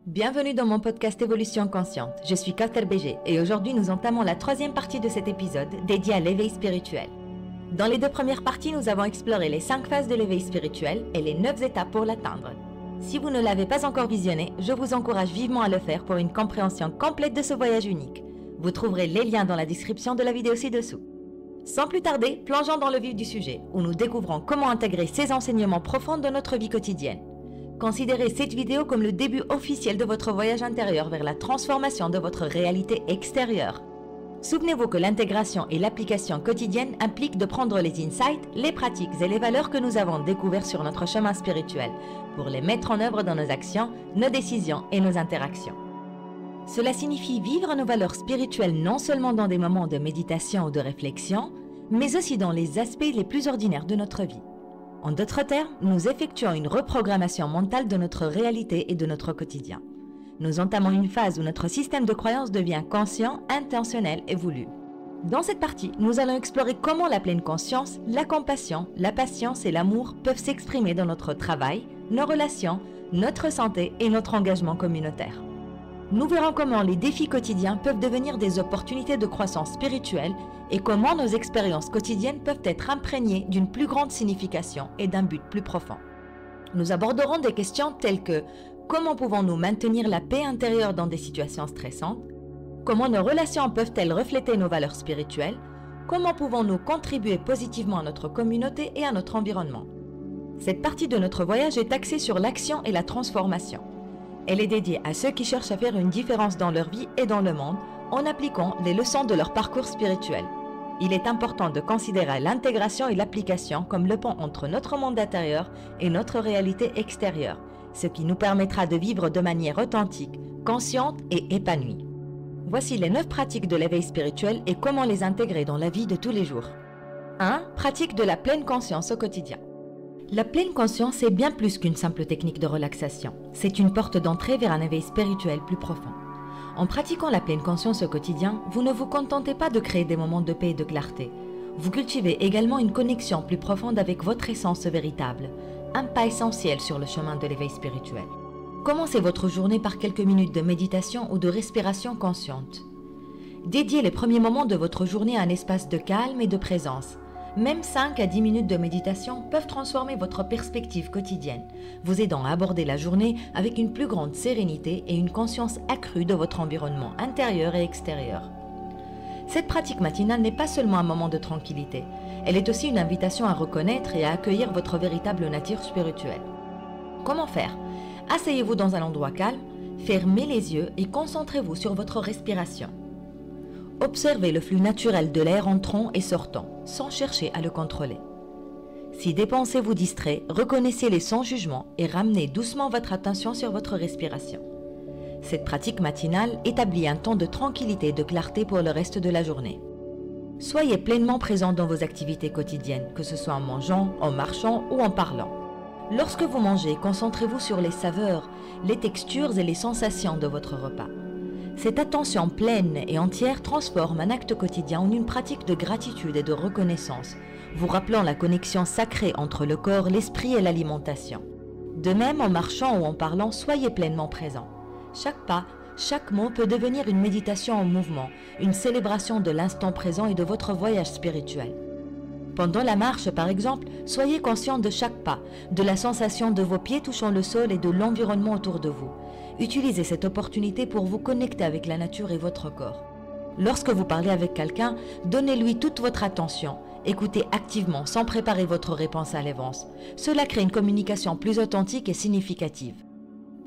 Bienvenue dans mon podcast Évolution Consciente. Je suis Kauter BG et aujourd'hui nous entamons la troisième partie de cet épisode dédié à l'éveil spirituel. Dans les deux premières parties, nous avons exploré les 5 phases de l'éveil spirituel et les 9 étapes pour l'atteindre. Si vous ne l'avez pas encore visionné, je vous encourage vivement à le faire pour une compréhension complète de ce voyage unique. Vous trouverez les liens dans la description de la vidéo ci-dessous. Sans plus tarder, plongeons dans le vif du sujet, où nous découvrons comment intégrer ces enseignements profonds dans notre vie quotidienne. Considérez cette vidéo comme le début officiel de votre voyage intérieur vers la transformation de votre réalité extérieure. Souvenez-vous que l'intégration et l'application quotidienne impliquent de prendre les insights, les pratiques et les valeurs que nous avons découverts sur notre chemin spirituel pour les mettre en œuvre dans nos actions, nos décisions et nos interactions. Cela signifie vivre nos valeurs spirituelles non seulement dans des moments de méditation ou de réflexion, mais aussi dans les aspects les plus ordinaires de notre vie. En d'autres termes, nous effectuons une reprogrammation mentale de notre réalité et de notre quotidien. Nous entamons une phase où notre système de croyance devient conscient, intentionnel et voulu. Dans cette partie, nous allons explorer comment la pleine conscience, la compassion, la patience et l'amour peuvent s'exprimer dans notre travail, nos relations, notre santé et notre engagement communautaire. Nous verrons comment les défis quotidiens peuvent devenir des opportunités de croissance spirituelle et comment nos expériences quotidiennes peuvent être imprégnées d'une plus grande signification et d'un but plus profond. Nous aborderons des questions telles que comment pouvons-nous maintenir la paix intérieure dans des situations stressantes? Comment nos relations peuvent-elles refléter nos valeurs spirituelles? Comment pouvons-nous contribuer positivement à notre communauté et à notre environnement? Cette partie de notre voyage est axée sur l'action et la transformation. Elle est dédiée à ceux qui cherchent à faire une différence dans leur vie et dans le monde en appliquant les leçons de leur parcours spirituel. Il est important de considérer l'intégration et l'application comme le pont entre notre monde intérieur et notre réalité extérieure, ce qui nous permettra de vivre de manière authentique, consciente et épanouie. Voici les 9 pratiques de l'éveil spirituel et comment les intégrer dans la vie de tous les jours. 1. Pratique de la pleine conscience au quotidien. La pleine conscience est bien plus qu'une simple technique de relaxation. C'est une porte d'entrée vers un éveil spirituel plus profond. En pratiquant la pleine conscience au quotidien, vous ne vous contentez pas de créer des moments de paix et de clarté. Vous cultivez également une connexion plus profonde avec votre essence véritable, un pas essentiel sur le chemin de l'éveil spirituel. Commencez votre journée par quelques minutes de méditation ou de respiration consciente. Dédiez les premiers moments de votre journée à un espace de calme et de présence. Même 5 à 10 minutes de méditation peuvent transformer votre perspective quotidienne, vous aidant à aborder la journée avec une plus grande sérénité et une conscience accrue de votre environnement intérieur et extérieur. Cette pratique matinale n'est pas seulement un moment de tranquillité, elle est aussi une invitation à reconnaître et à accueillir votre véritable nature spirituelle. Comment faire? Asseyez-vous dans un endroit calme, fermez les yeux et concentrez-vous sur votre respiration. Observez le flux naturel de l'air entrant et sortant, sans chercher à le contrôler. Si des pensées vous distraient, reconnaissez-les sans jugement et ramenez doucement votre attention sur votre respiration. Cette pratique matinale établit un temps de tranquillité et de clarté pour le reste de la journée. Soyez pleinement présent dans vos activités quotidiennes, que ce soit en mangeant, en marchant ou en parlant. Lorsque vous mangez, concentrez-vous sur les saveurs, les textures et les sensations de votre repas. Cette attention pleine et entière transforme un acte quotidien en une pratique de gratitude et de reconnaissance, vous rappelant la connexion sacrée entre le corps, l'esprit et l'alimentation. De même, en marchant ou en parlant, soyez pleinement présent. Chaque pas, chaque mot peut devenir une méditation en mouvement, une célébration de l'instant présent et de votre voyage spirituel. Pendant la marche, par exemple, soyez conscient de chaque pas, de la sensation de vos pieds touchant le sol et de l'environnement autour de vous. Utilisez cette opportunité pour vous connecter avec la nature et votre corps. Lorsque vous parlez avec quelqu'un, donnez-lui toute votre attention. Écoutez activement, sans préparer votre réponse à l'avance. Cela crée une communication plus authentique et significative.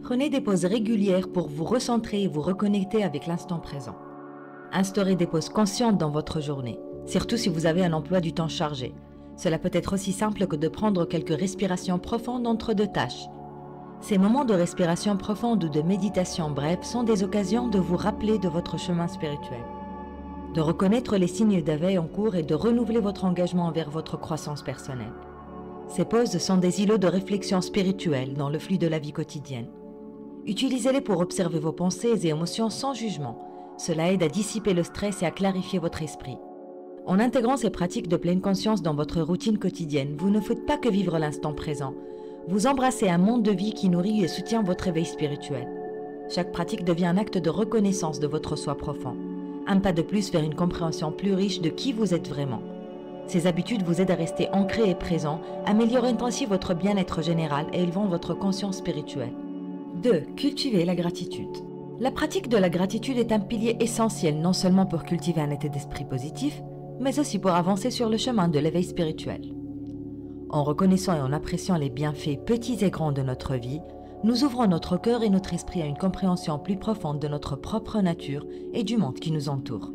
Prenez des pauses régulières pour vous recentrer et vous reconnecter avec l'instant présent. Instaurez des pauses conscientes dans votre journée, surtout si vous avez un emploi du temps chargé. Cela peut être aussi simple que de prendre quelques respirations profondes entre 2 tâches. Ces moments de respiration profonde ou de méditation brève sont des occasions de vous rappeler de votre chemin spirituel, de reconnaître les signes d'éveil en cours et de renouveler votre engagement envers votre croissance personnelle. Ces pauses sont des îlots de réflexion spirituelle dans le flux de la vie quotidienne. Utilisez-les pour observer vos pensées et émotions sans jugement. Cela aide à dissiper le stress et à clarifier votre esprit. En intégrant ces pratiques de pleine conscience dans votre routine quotidienne, vous ne faites pas que vivre l'instant présent. Vous embrassez un monde de vie qui nourrit et soutient votre éveil spirituel. Chaque pratique devient un acte de reconnaissance de votre soi profond. Un pas de plus vers une compréhension plus riche de qui vous êtes vraiment. Ces habitudes vous aident à rester ancré et présent, améliorant ainsi votre bien-être général et élevant votre conscience spirituelle. 2. Cultiver la gratitude. La pratique de la gratitude est un pilier essentiel non seulement pour cultiver un état d'esprit positif, mais aussi pour avancer sur le chemin de l'éveil spirituel. En reconnaissant et en appréciant les bienfaits petits et grands de notre vie, nous ouvrons notre cœur et notre esprit à une compréhension plus profonde de notre propre nature et du monde qui nous entoure.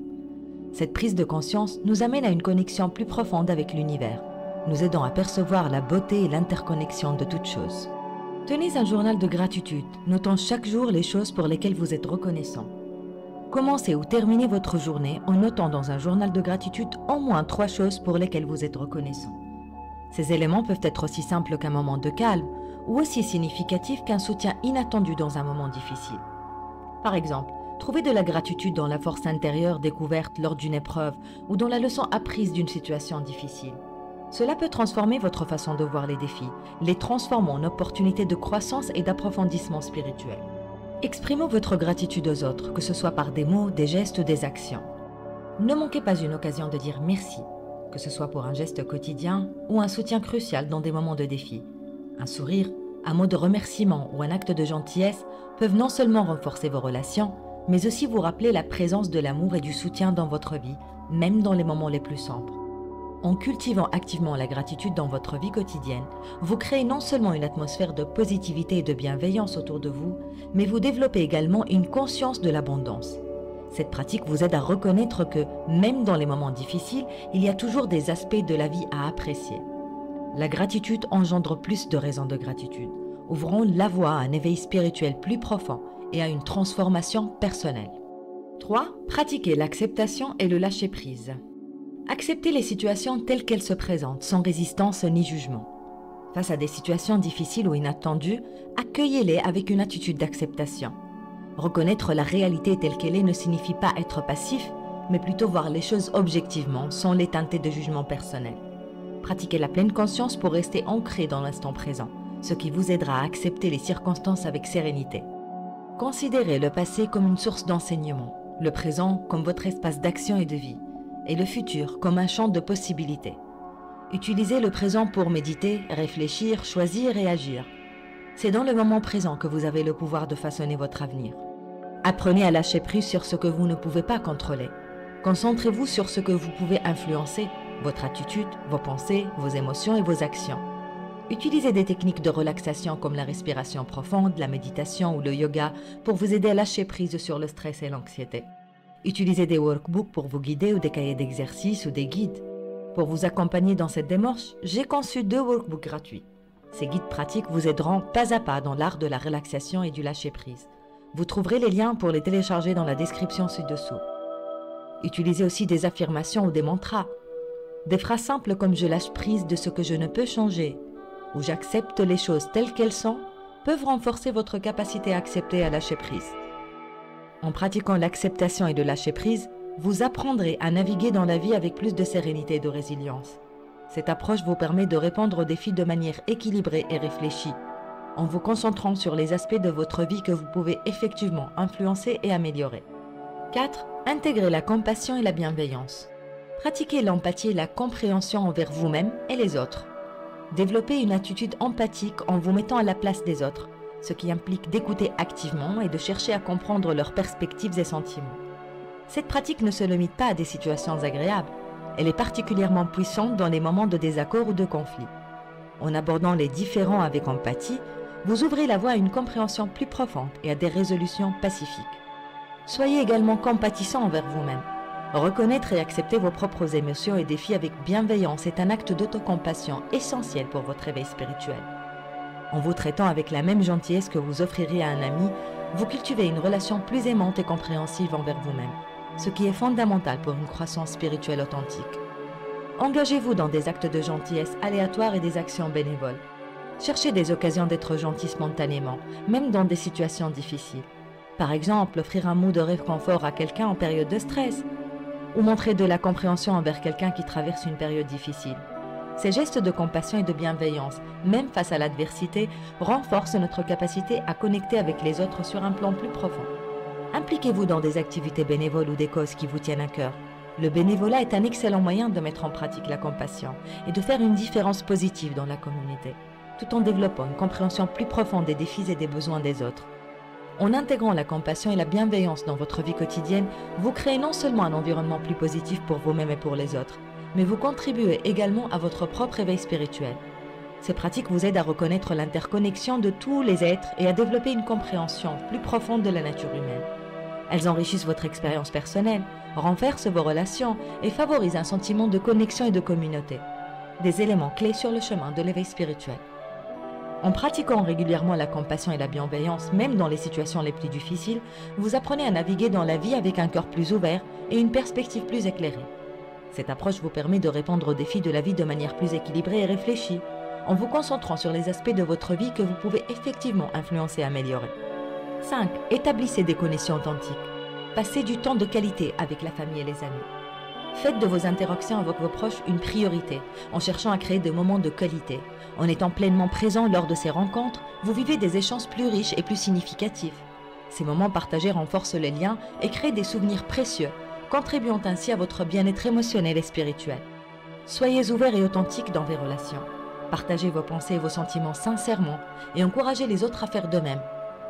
Cette prise de conscience nous amène à une connexion plus profonde avec l'univers, nous aidant à percevoir la beauté et l'interconnexion de toutes choses. Tenez un journal de gratitude, notant chaque jour les choses pour lesquelles vous êtes reconnaissant. Commencez ou terminez votre journée en notant dans un journal de gratitude au moins 3 choses pour lesquelles vous êtes reconnaissant. Ces éléments peuvent être aussi simples qu'un moment de calme ou aussi significatifs qu'un soutien inattendu dans un moment difficile. Par exemple, trouvez de la gratitude dans la force intérieure découverte lors d'une épreuve ou dans la leçon apprise d'une situation difficile. Cela peut transformer votre façon de voir les défis, les transformant en opportunités de croissance et d'approfondissement spirituel. Exprimez votre gratitude aux autres, que ce soit par des mots, des gestes ou des actions. Ne manquez pas une occasion de dire merci, que ce soit pour un geste quotidien ou un soutien crucial dans des moments de défi. Un sourire, un mot de remerciement ou un acte de gentillesse peuvent non seulement renforcer vos relations, mais aussi vous rappeler la présence de l'amour et du soutien dans votre vie, même dans les moments les plus sombres. En cultivant activement la gratitude dans votre vie quotidienne, vous créez non seulement une atmosphère de positivité et de bienveillance autour de vous, mais vous développez également une conscience de l'abondance. Cette pratique vous aide à reconnaître que, même dans les moments difficiles, il y a toujours des aspects de la vie à apprécier. La gratitude engendre plus de raisons de gratitude, ouvrant la voie à un éveil spirituel plus profond et à une transformation personnelle. 3. Pratiquer l'acceptation et le lâcher-prise. Acceptez les situations telles qu'elles se présentent, sans résistance ni jugement. Face à des situations difficiles ou inattendues, accueillez-les avec une attitude d'acceptation. Reconnaître la réalité telle qu'elle est ne signifie pas être passif, mais plutôt voir les choses objectivement, sans les teinter de jugement personnel. Pratiquez la pleine conscience pour rester ancré dans l'instant présent, ce qui vous aidera à accepter les circonstances avec sérénité. Considérez le passé comme une source d'enseignement, le présent comme votre espace d'action et de vie, et le futur comme un champ de possibilités. Utilisez le présent pour méditer, réfléchir, choisir et agir. C'est dans le moment présent que vous avez le pouvoir de façonner votre avenir. Apprenez à lâcher prise sur ce que vous ne pouvez pas contrôler. Concentrez-vous sur ce que vous pouvez influencer, votre attitude, vos pensées, vos émotions et vos actions. Utilisez des techniques de relaxation comme la respiration profonde, la méditation ou le yoga pour vous aider à lâcher prise sur le stress et l'anxiété. Utilisez des workbooks pour vous guider ou des cahiers d'exercices ou des guides. Pour vous accompagner dans cette démarche, j'ai conçu 2 workbooks gratuits. Ces guides pratiques vous aideront pas à pas dans l'art de la relaxation et du lâcher-prise. Vous trouverez les liens pour les télécharger dans la description ci-dessous. Utilisez aussi des affirmations ou des mantras. Des phrases simples comme « je lâche prise de ce que je ne peux changer » ou « j'accepte les choses telles qu'elles sont » peuvent renforcer votre capacité à accepter et à lâcher prise. En pratiquant l'acceptation et le lâcher-prise, vous apprendrez à naviguer dans la vie avec plus de sérénité et de résilience. Cette approche vous permet de répondre aux défis de manière équilibrée et réfléchie, en vous concentrant sur les aspects de votre vie que vous pouvez effectivement influencer et améliorer. 4. Intégrer la compassion et la bienveillance. Pratiquez l'empathie et la compréhension envers vous-même et les autres. Développez une attitude empathique en vous mettant à la place des autres, ce qui implique d'écouter activement et de chercher à comprendre leurs perspectives et sentiments. Cette pratique ne se limite pas à des situations agréables, elle est particulièrement puissante dans les moments de désaccord ou de conflit. En abordant les différends avec empathie, vous ouvrez la voie à une compréhension plus profonde et à des résolutions pacifiques. Soyez également compatissant envers vous-même. Reconnaître et accepter vos propres émotions et défis avec bienveillance est un acte d'autocompassion essentiel pour votre éveil spirituel. En vous traitant avec la même gentillesse que vous offririez à un ami, vous cultivez une relation plus aimante et compréhensive envers vous-même, ce qui est fondamental pour une croissance spirituelle authentique. Engagez-vous dans des actes de gentillesse aléatoires et des actions bénévoles. Cherchez des occasions d'être gentil spontanément, même dans des situations difficiles. Par exemple, offrir un mot de réconfort à quelqu'un en période de stress, ou montrer de la compréhension envers quelqu'un qui traverse une période difficile. Ces gestes de compassion et de bienveillance, même face à l'adversité, renforcent notre capacité à connecter avec les autres sur un plan plus profond. Impliquez-vous dans des activités bénévoles ou des causes qui vous tiennent à cœur. Le bénévolat est un excellent moyen de mettre en pratique la compassion et de faire une différence positive dans la communauté, tout en développant une compréhension plus profonde des défis et des besoins des autres. En intégrant la compassion et la bienveillance dans votre vie quotidienne, vous créez non seulement un environnement plus positif pour vous-même et pour les autres, mais vous contribuez également à votre propre éveil spirituel. Ces pratiques vous aident à reconnaître l'interconnexion de tous les êtres et à développer une compréhension plus profonde de la nature humaine. Elles enrichissent votre expérience personnelle, renversent vos relations et favorisent un sentiment de connexion et de communauté. Des éléments clés sur le chemin de l'éveil spirituel. En pratiquant régulièrement la compassion et la bienveillance, même dans les situations les plus difficiles, vous apprenez à naviguer dans la vie avec un cœur plus ouvert et une perspective plus éclairée. Cette approche vous permet de répondre aux défis de la vie de manière plus équilibrée et réfléchie, en vous concentrant sur les aspects de votre vie que vous pouvez effectivement influencer et améliorer. 5. Établissez des connexions authentiques. Passez du temps de qualité avec la famille et les amis. Faites de vos interactions avec vos proches une priorité, en cherchant à créer des moments de qualité. En étant pleinement présent lors de ces rencontres, vous vivez des échanges plus riches et plus significatifs. Ces moments partagés renforcent les liens et créent des souvenirs précieux, contribuant ainsi à votre bien-être émotionnel et spirituel. Soyez ouverts et authentiques dans vos relations. Partagez vos pensées et vos sentiments sincèrement et encouragez les autres à faire de même.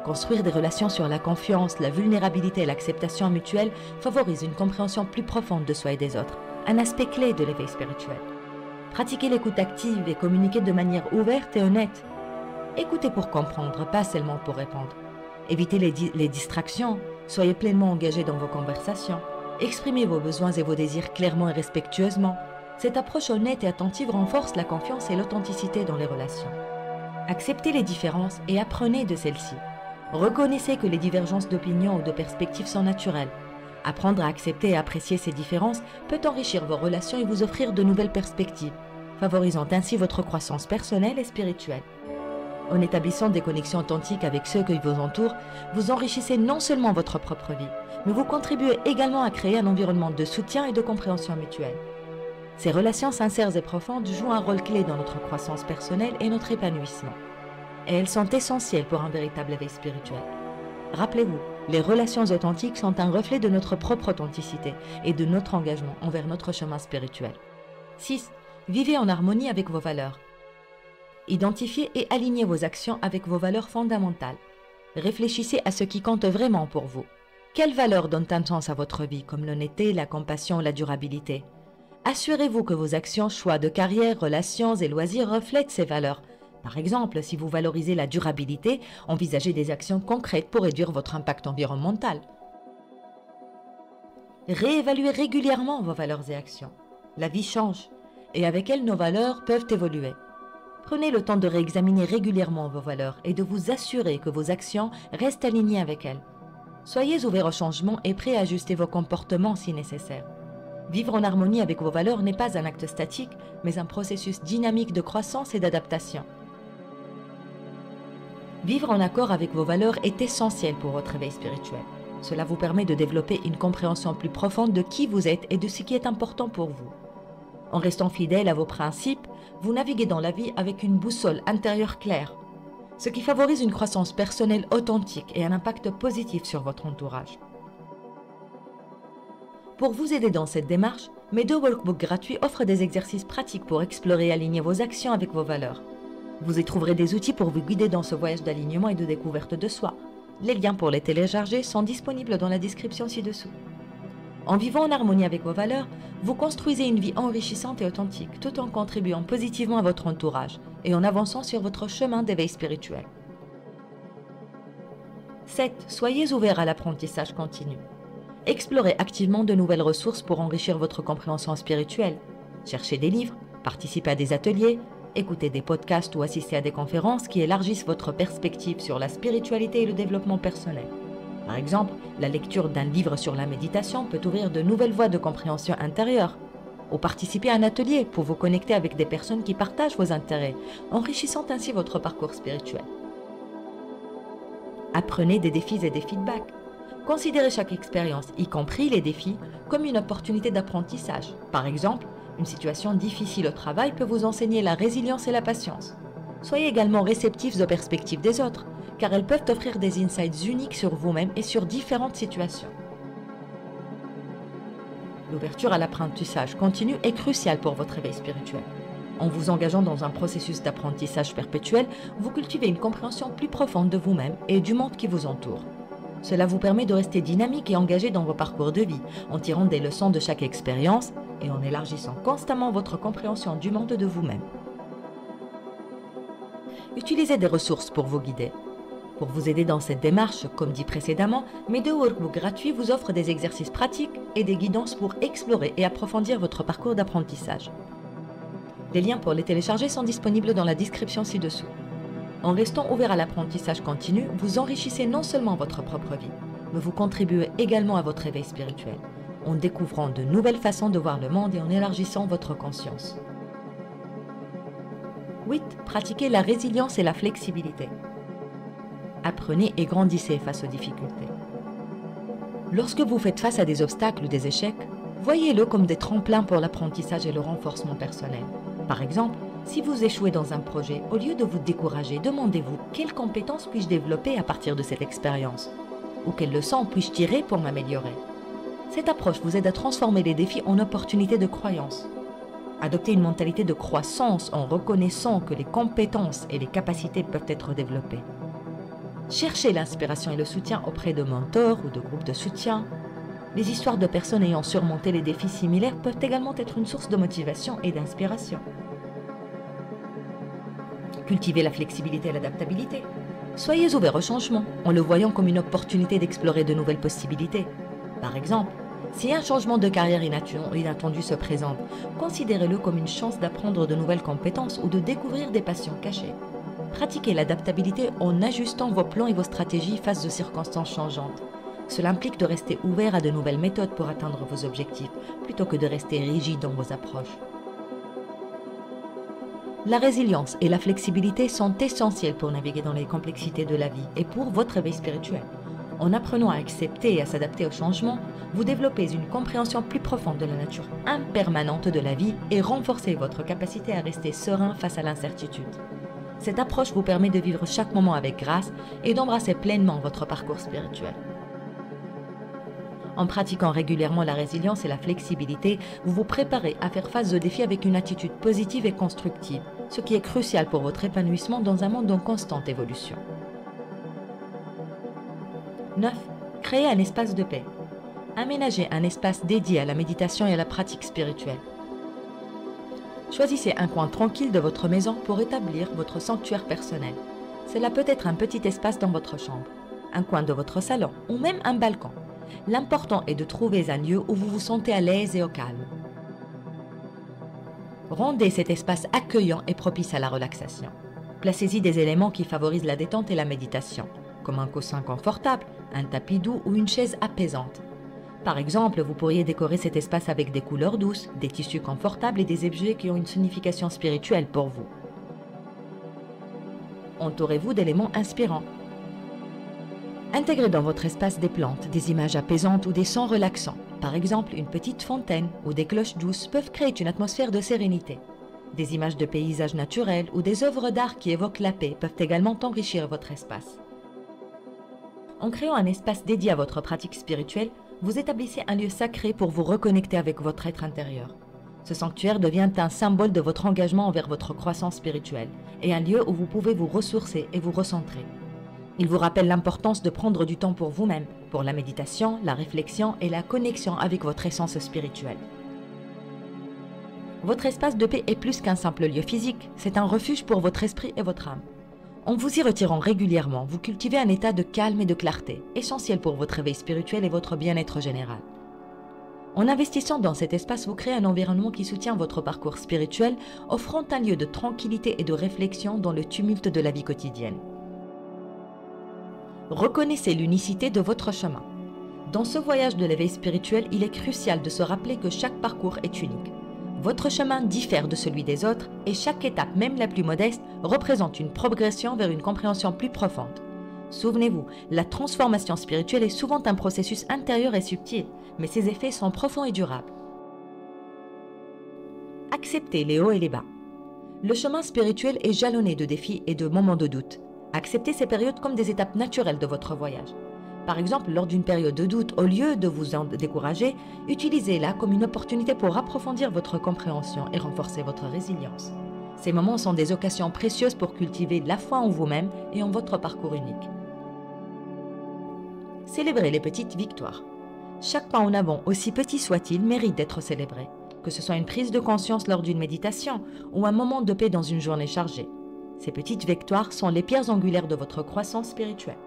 Construire des relations sur la confiance, la vulnérabilité et l'acceptation mutuelle favorise une compréhension plus profonde de soi et des autres, un aspect clé de l'éveil spirituel. Pratiquez l'écoute active et communiquez de manière ouverte et honnête. Écoutez pour comprendre, pas seulement pour répondre. Évitez les distractions, soyez pleinement engagés dans vos conversations. Exprimez vos besoins et vos désirs clairement et respectueusement. Cette approche honnête et attentive renforce la confiance et l'authenticité dans les relations. Acceptez les différences et apprenez de celles-ci. Reconnaissez que les divergences d'opinion ou de perspectives sont naturelles. Apprendre à accepter et apprécier ces différences peut enrichir vos relations et vous offrir de nouvelles perspectives, favorisant ainsi votre croissance personnelle et spirituelle. En établissant des connexions authentiques avec ceux qui vous entourent, vous enrichissez non seulement votre propre vie, mais vous contribuez également à créer un environnement de soutien et de compréhension mutuelle. Ces relations sincères et profondes jouent un rôle clé dans notre croissance personnelle et notre épanouissement. Et elles sont essentielles pour un véritable éveil spirituel. Rappelez-vous, les relations authentiques sont un reflet de notre propre authenticité et de notre engagement envers notre chemin spirituel. 6. Vivez en harmonie avec vos valeurs. Identifiez et alignez vos actions avec vos valeurs fondamentales. Réfléchissez à ce qui compte vraiment pour vous. Quelles valeurs donnent un sens à votre vie, comme l'honnêteté, la compassion ou la durabilité? Assurez-vous que vos actions, choix de carrière, relations et loisirs reflètent ces valeurs. Par exemple, si vous valorisez la durabilité, envisagez des actions concrètes pour réduire votre impact environnemental. Réévaluez régulièrement vos valeurs et actions. La vie change, et avec elle, nos valeurs peuvent évoluer. Prenez le temps de réexaminer régulièrement vos valeurs et de vous assurer que vos actions restent alignées avec elles. Soyez ouverts au changement et prêts à ajuster vos comportements si nécessaire. Vivre en harmonie avec vos valeurs n'est pas un acte statique, mais un processus dynamique de croissance et d'adaptation. Vivre en accord avec vos valeurs est essentiel pour votre éveil spirituel. Cela vous permet de développer une compréhension plus profonde de qui vous êtes et de ce qui est important pour vous. En restant fidèle à vos principes, vous naviguez dans la vie avec une boussole intérieure claire, ce qui favorise une croissance personnelle authentique et un impact positif sur votre entourage. Pour vous aider dans cette démarche, mes 2 workbooks gratuits offrent des exercices pratiques pour explorer et aligner vos actions avec vos valeurs. Vous y trouverez des outils pour vous guider dans ce voyage d'alignement et de découverte de soi. Les liens pour les télécharger sont disponibles dans la description ci-dessous. En vivant en harmonie avec vos valeurs, vous construisez une vie enrichissante et authentique, tout en contribuant positivement à votre entourage et en avançant sur votre chemin d'éveil spirituel. 7. Soyez ouverts à l'apprentissage continu. Explorez activement de nouvelles ressources pour enrichir votre compréhension spirituelle. Cherchez des livres, participez à des ateliers, écoutez des podcasts ou assistez à des conférences qui élargissent votre perspective sur la spiritualité et le développement personnel. Par exemple, la lecture d'un livre sur la méditation peut ouvrir de nouvelles voies de compréhension intérieure. Ou participer à un atelier pour vous connecter avec des personnes qui partagent vos intérêts, enrichissant ainsi votre parcours spirituel. Apprenez des défis et des feedbacks. Considérez chaque expérience, y compris les défis, comme une opportunité d'apprentissage. Par exemple, Une situation difficile au travail peut vous enseigner la résilience et la patience. Soyez également réceptifs aux perspectives des autres, car elles peuvent offrir des insights uniques sur vous-même et sur différentes situations. L'ouverture à l'apprentissage continu est cruciale pour votre éveil spirituel. En vous engageant dans un processus d'apprentissage perpétuel, vous cultivez une compréhension plus profonde de vous-même et du monde qui vous entoure. Cela vous permet de rester dynamique et engagé dans vos parcours de vie, en tirant des leçons de chaque expérience et en élargissant constamment votre compréhension du monde de vous-même. Utilisez des ressources pour vous guider. Pour vous aider dans cette démarche, comme dit précédemment, mes 2 workbooks gratuits vous offrent des exercices pratiques et des guidances pour explorer et approfondir votre parcours d'apprentissage. Les liens pour les télécharger sont disponibles dans la description ci-dessous. En restant ouvert à l'apprentissage continu, vous enrichissez non seulement votre propre vie, mais vous contribuez également à votre éveil spirituel, en découvrant de nouvelles façons de voir le monde et en élargissant votre conscience. 8. Pratiquez la résilience et la flexibilité. Apprenez et grandissez face aux difficultés. Lorsque vous faites face à des obstacles ou des échecs, voyez-le comme des tremplins pour l'apprentissage et le renforcement personnel. Par exemple, si vous échouez dans un projet, au lieu de vous décourager, demandez-vous quelles compétences puis-je développer à partir de cette expérience ou quelles leçons puis-je tirer pour m'améliorer. Cette approche vous aide à transformer les défis en opportunités de croyance. Adoptez une mentalité de croissance en reconnaissant que les compétences et les capacités peuvent être développées. Cherchez l'inspiration et le soutien auprès de mentors ou de groupes de soutien. Les histoires de personnes ayant surmonté les défis similaires peuvent également être une source de motivation et d'inspiration. Cultivez la flexibilité et l'adaptabilité. Soyez ouverts au changement, en le voyant comme une opportunité d'explorer de nouvelles possibilités. Par exemple, si un changement de carrière inattendu se présente, considérez-le comme une chance d'apprendre de nouvelles compétences ou de découvrir des passions cachées. Pratiquez l'adaptabilité en ajustant vos plans et vos stratégies face aux circonstances changeantes. Cela implique de rester ouvert à de nouvelles méthodes pour atteindre vos objectifs, plutôt que de rester rigide dans vos approches. La résilience et la flexibilité sont essentielles pour naviguer dans les complexités de la vie et pour votre éveil spirituel. En apprenant à accepter et à s'adapter au changement, vous développez une compréhension plus profonde de la nature impermanente de la vie et renforcez votre capacité à rester serein face à l'incertitude. Cette approche vous permet de vivre chaque moment avec grâce et d'embrasser pleinement votre parcours spirituel. En pratiquant régulièrement la résilience et la flexibilité, vous vous préparez à faire face aux défis avec une attitude positive et constructive, ce qui est crucial pour votre épanouissement dans un monde en constante évolution. 9. Créez un espace de paix. Aménagez un espace dédié à la méditation et à la pratique spirituelle. Choisissez un coin tranquille de votre maison pour établir votre sanctuaire personnel. Cela peut être un petit espace dans votre chambre, un coin de votre salon ou même un balcon. L'important est de trouver un lieu où vous vous sentez à l'aise et au calme. Rendez cet espace accueillant et propice à la relaxation. Placez-y des éléments qui favorisent la détente et la méditation, comme un coussin confortable, un tapis doux ou une chaise apaisante. Par exemple, vous pourriez décorer cet espace avec des couleurs douces, des tissus confortables et des objets qui ont une signification spirituelle pour vous. Entourez-vous d'éléments inspirants. Intégrez dans votre espace des plantes, des images apaisantes ou des sons relaxants. Par exemple, une petite fontaine ou des cloches douces peuvent créer une atmosphère de sérénité. Des images de paysages naturels ou des œuvres d'art qui évoquent la paix peuvent également enrichir votre espace. En créant un espace dédié à votre pratique spirituelle, vous établissez un lieu sacré pour vous reconnecter avec votre être intérieur. Ce sanctuaire devient un symbole de votre engagement envers votre croissance spirituelle et un lieu où vous pouvez vous ressourcer et vous recentrer. Il vous rappelle l'importance de prendre du temps pour vous-même, pour la méditation, la réflexion et la connexion avec votre essence spirituelle. Votre espace de paix est plus qu'un simple lieu physique, c'est un refuge pour votre esprit et votre âme. En vous y retirant régulièrement, vous cultivez un état de calme et de clarté, essentiel pour votre éveil spirituel et votre bien-être général. En investissant dans cet espace, vous créez un environnement qui soutient votre parcours spirituel, offrant un lieu de tranquillité et de réflexion dans le tumulte de la vie quotidienne. Reconnaissez l'unicité de votre chemin. Dans ce voyage de l'éveil spirituel, il est crucial de se rappeler que chaque parcours est unique. Votre chemin diffère de celui des autres et chaque étape, même la plus modeste, représente une progression vers une compréhension plus profonde. Souvenez-vous, la transformation spirituelle est souvent un processus intérieur et subtil, mais ses effets sont profonds et durables. Acceptez les hauts et les bas. Le chemin spirituel est jalonné de défis et de moments de doute. Acceptez ces périodes comme des étapes naturelles de votre voyage. Par exemple, lors d'une période de doute, au lieu de vous en décourager, utilisez-la comme une opportunité pour approfondir votre compréhension et renforcer votre résilience. Ces moments sont des occasions précieuses pour cultiver la foi en vous-même et en votre parcours unique. Célébrez les petites victoires. Chaque pas en avant, aussi petit soit-il, mérite d'être célébré, que ce soit une prise de conscience lors d'une méditation ou un moment de paix dans une journée chargée. Ces petites victoires sont les pierres angulaires de votre croissance spirituelle.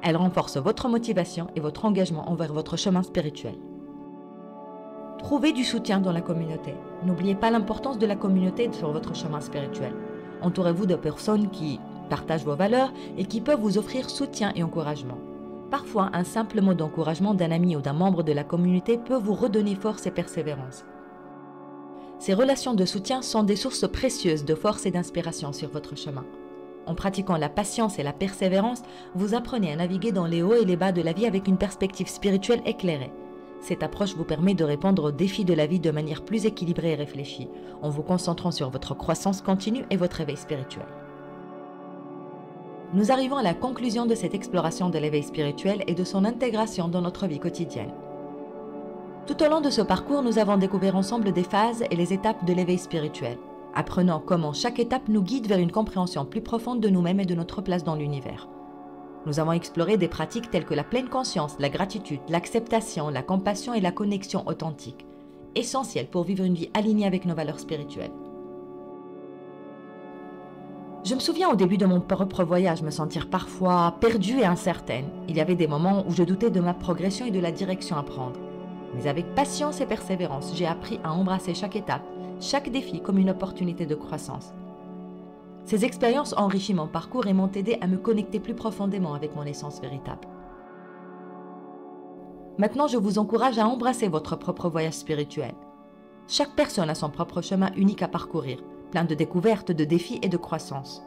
Elles renforcent votre motivation et votre engagement envers votre chemin spirituel. Trouvez du soutien dans la communauté. N'oubliez pas l'importance de la communauté sur votre chemin spirituel. Entourez-vous de personnes qui partagent vos valeurs et qui peuvent vous offrir soutien et encouragement. Parfois, un simple mot d'encouragement d'un ami ou d'un membre de la communauté peut vous redonner force et persévérance. Ces relations de soutien sont des sources précieuses de force et d'inspiration sur votre chemin. En pratiquant la patience et la persévérance, vous apprenez à naviguer dans les hauts et les bas de la vie avec une perspective spirituelle éclairée. Cette approche vous permet de répondre aux défis de la vie de manière plus équilibrée et réfléchie, en vous concentrant sur votre croissance continue et votre éveil spirituel. Nous arrivons à la conclusion de cette exploration de l'éveil spirituel et de son intégration dans notre vie quotidienne. Tout au long de ce parcours, nous avons découvert ensemble des phases et les étapes de l'éveil spirituel, apprenant comment chaque étape nous guide vers une compréhension plus profonde de nous-mêmes et de notre place dans l'univers. Nous avons exploré des pratiques telles que la pleine conscience, la gratitude, l'acceptation, la compassion et la connexion authentique, essentielles pour vivre une vie alignée avec nos valeurs spirituelles. Je me souviens au début de mon propre voyage me sentir parfois perdue et incertaine. Il y avait des moments où je doutais de ma progression et de la direction à prendre. Mais avec patience et persévérance, j'ai appris à embrasser chaque étape, chaque défi comme une opportunité de croissance. Ces expériences ont enrichi mon parcours et m'ont aidé à me connecter plus profondément avec mon essence véritable. Maintenant, je vous encourage à embrasser votre propre voyage spirituel. Chaque personne a son propre chemin unique à parcourir, plein de découvertes, de défis et de croissance.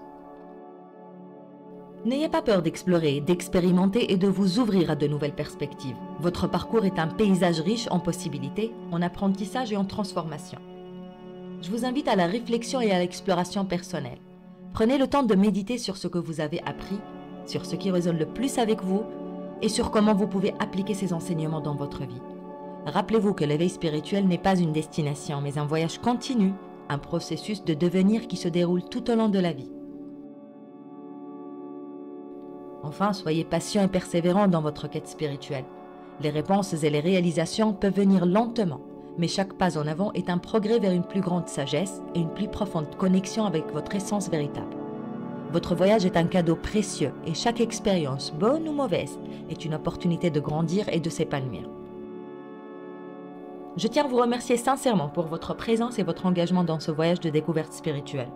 N'ayez pas peur d'explorer, d'expérimenter et de vous ouvrir à de nouvelles perspectives. Votre parcours est un paysage riche en possibilités, en apprentissage et en transformation. Je vous invite à la réflexion et à l'exploration personnelle. Prenez le temps de méditer sur ce que vous avez appris, sur ce qui résonne le plus avec vous et sur comment vous pouvez appliquer ces enseignements dans votre vie. Rappelez-vous que l'éveil spirituel n'est pas une destination, mais un voyage continu, un processus de devenir qui se déroule tout au long de la vie. Enfin, soyez patient et persévérant dans votre quête spirituelle. Les réponses et les réalisations peuvent venir lentement, mais chaque pas en avant est un progrès vers une plus grande sagesse et une plus profonde connexion avec votre essence véritable. Votre voyage est un cadeau précieux et chaque expérience, bonne ou mauvaise, est une opportunité de grandir et de s'épanouir. Je tiens à vous remercier sincèrement pour votre présence et votre engagement dans ce voyage de découverte spirituelle.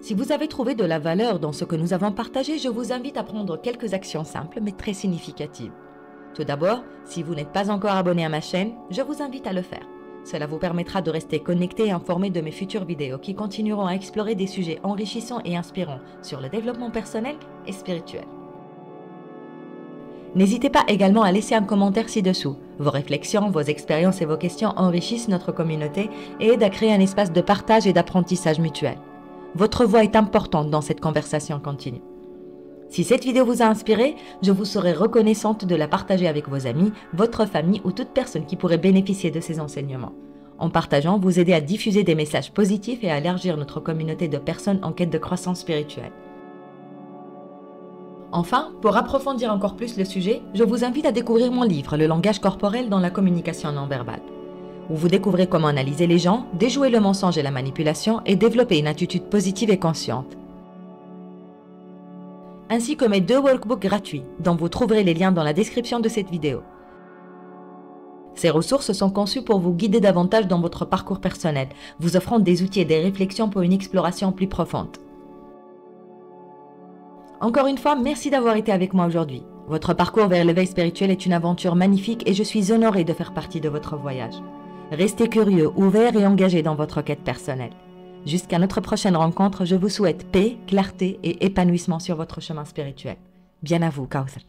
Si vous avez trouvé de la valeur dans ce que nous avons partagé, je vous invite à prendre quelques actions simples mais très significatives. Tout d'abord, si vous n'êtes pas encore abonné à ma chaîne, je vous invite à le faire. Cela vous permettra de rester connecté et informé de mes futures vidéos qui continueront à explorer des sujets enrichissants et inspirants sur le développement personnel et spirituel. N'hésitez pas également à laisser un commentaire ci-dessous. Vos réflexions, vos expériences et vos questions enrichissent notre communauté et aident à créer un espace de partage et d'apprentissage mutuel. Votre voix est importante dans cette conversation continue. Si cette vidéo vous a inspiré, je vous serai reconnaissante de la partager avec vos amis, votre famille ou toute personne qui pourrait bénéficier de ces enseignements. En partageant, vous aidez à diffuser des messages positifs et à élargir notre communauté de personnes en quête de croissance spirituelle. Enfin, pour approfondir encore plus le sujet, je vous invite à découvrir mon livre « Le langage corporel dans la communication non verbale », où vous découvrez comment analyser les gens, déjouer le mensonge et la manipulation et développer une attitude positive et consciente. Ainsi que mes 2 workbooks gratuits, dont vous trouverez les liens dans la description de cette vidéo. Ces ressources sont conçues pour vous guider davantage dans votre parcours personnel, vous offrant des outils et des réflexions pour une exploration plus profonde. Encore une fois, merci d'avoir été avec moi aujourd'hui. Votre parcours vers l'éveil spirituel est une aventure magnifique et je suis honorée de faire partie de votre voyage. Restez curieux, ouverts et engagés dans votre quête personnelle. Jusqu'à notre prochaine rencontre, je vous souhaite paix, clarté et épanouissement sur votre chemin spirituel. Bien à vous, Kawthar.